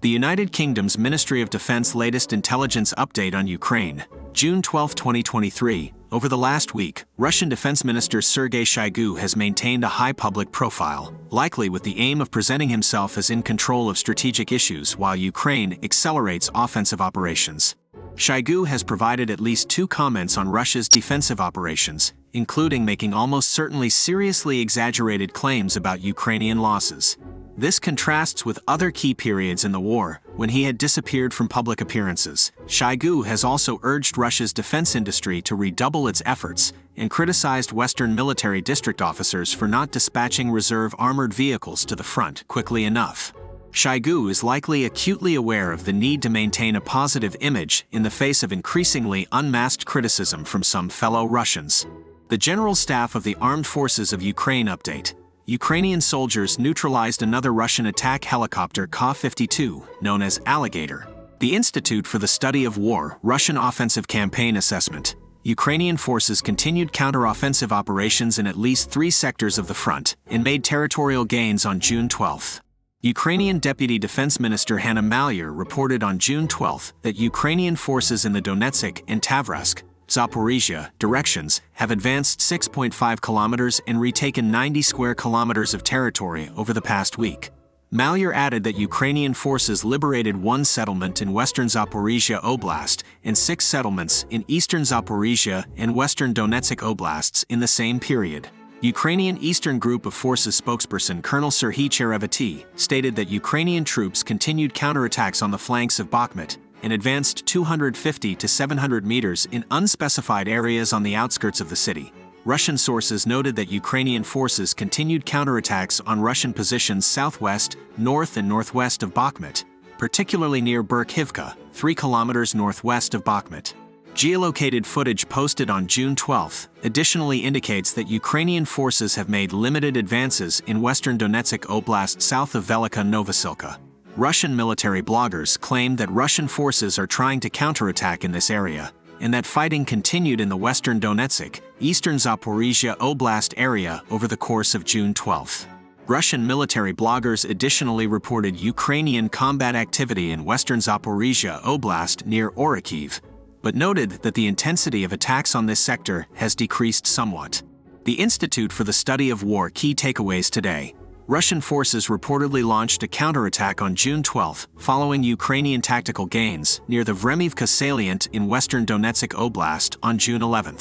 The United Kingdom's Ministry of Defense latest intelligence update on Ukraine, June 12, 2023. Over the last week, Russian Defense Minister Sergei Shoigu has maintained a high public profile, likely with the aim of presenting himself as in control of strategic issues while Ukraine accelerates offensive operations. Shoigu has provided at least 2 comments on Russia's defensive operations, including making almost certainly seriously exaggerated claims about Ukrainian losses. This contrasts with other key periods in the war, when he had disappeared from public appearances. Shoigu has also urged Russia's defense industry to redouble its efforts, and criticized Western military district officers for not dispatching reserve armored vehicles to the front quickly enough. Shoigu is likely acutely aware of the need to maintain a positive image in the face of increasingly unmasked criticism from some fellow Russians. The General Staff of the Armed Forces of Ukraine update. Ukrainian soldiers neutralized another Russian attack helicopter Ka-52, known as Alligator. The Institute for the Study of War, Russian Offensive Campaign Assessment. Ukrainian forces continued counter-offensive operations in at least 3 sectors of the front, and made territorial gains on June 12. Ukrainian Deputy Defense Minister Hanna Maliar reported on June 12 that Ukrainian forces in the Donetsk and Tavresk, Zaporizhia directions have advanced 6.5 kilometers and retaken 90 square kilometers of territory over the past week. Maliar added that Ukrainian forces liberated 1 settlement in western Zaporizhia Oblast and 6 settlements in eastern Zaporizhia and western Donetsk Oblasts in the same period. Ukrainian Eastern Group of Forces spokesperson Colonel Serhiy Cherevity stated that Ukrainian troops continued counterattacks on the flanks of Bakhmut and advanced 250 to 700 meters in unspecified areas on the outskirts of the city. Russian sources noted that Ukrainian forces continued counterattacks on Russian positions southwest, north and northwest of Bakhmut, particularly near Berkhivka, 3 kilometers northwest of Bakhmut. Geolocated footage posted on June 12 additionally indicates that Ukrainian forces have made limited advances in western Donetsk Oblast south of Velika Novosilka. Russian military bloggers claimed that Russian forces are trying to counterattack in this area, and that fighting continued in the western Donetsk, eastern Zaporizhia Oblast area over the course of June 12. Russian military bloggers additionally reported Ukrainian combat activity in western Zaporizhia Oblast near Orikhiv, but noted that the intensity of attacks on this sector has decreased somewhat. The Institute for the Study of War key takeaways today. Russian forces reportedly launched a counterattack on June 12 following Ukrainian tactical gains near the Vremivka salient in western Donetsk Oblast on June 11.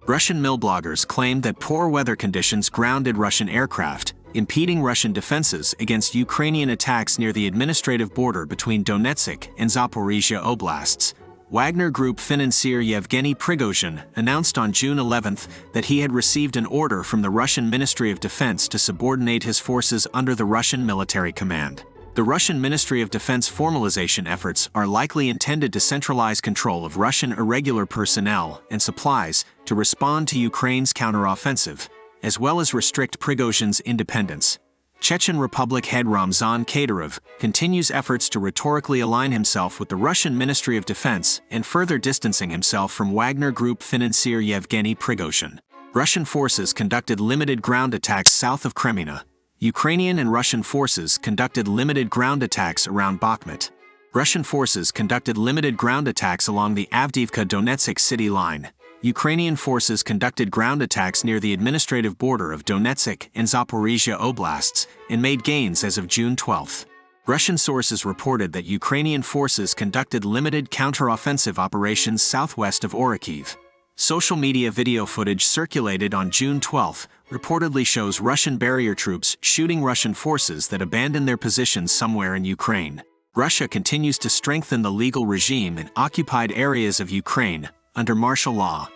Russian mill bloggers claimed that poor weather conditions grounded Russian aircraft, impeding Russian defenses against Ukrainian attacks near the administrative border between Donetsk and Zaporizhia Oblasts. Wagner Group financier Yevgeny Prigozhin announced on June 11 that he had received an order from the Russian Ministry of Defense to subordinate his forces under the Russian military command. The Russian Ministry of Defense formalization efforts are likely intended to centralize control of Russian irregular personnel and supplies to respond to Ukraine's counteroffensive, as well as restrict Prigozhin's independence. Chechen Republic head Ramzan Kadyrov continues efforts to rhetorically align himself with the Russian Ministry of Defense and further distancing himself from Wagner Group financier Yevgeny Prigozhin. Russian forces conducted limited ground attacks south of Kreminna. Ukrainian and Russian forces conducted limited ground attacks around Bakhmut. Russian forces conducted limited ground attacks along the Avdiivka-Donetsk city line. Ukrainian forces conducted ground attacks near the administrative border of Donetsk and Zaporizhia Oblasts and made gains as of June 12. Russian sources reported that Ukrainian forces conducted limited counter-offensive operations southwest of Orikhiv. Social media video footage circulated on June 12 reportedly shows Russian barrier troops shooting Russian forces that abandoned their positions somewhere in Ukraine. Russia continues to strengthen the legal regime in occupied areas of Ukraine under martial law.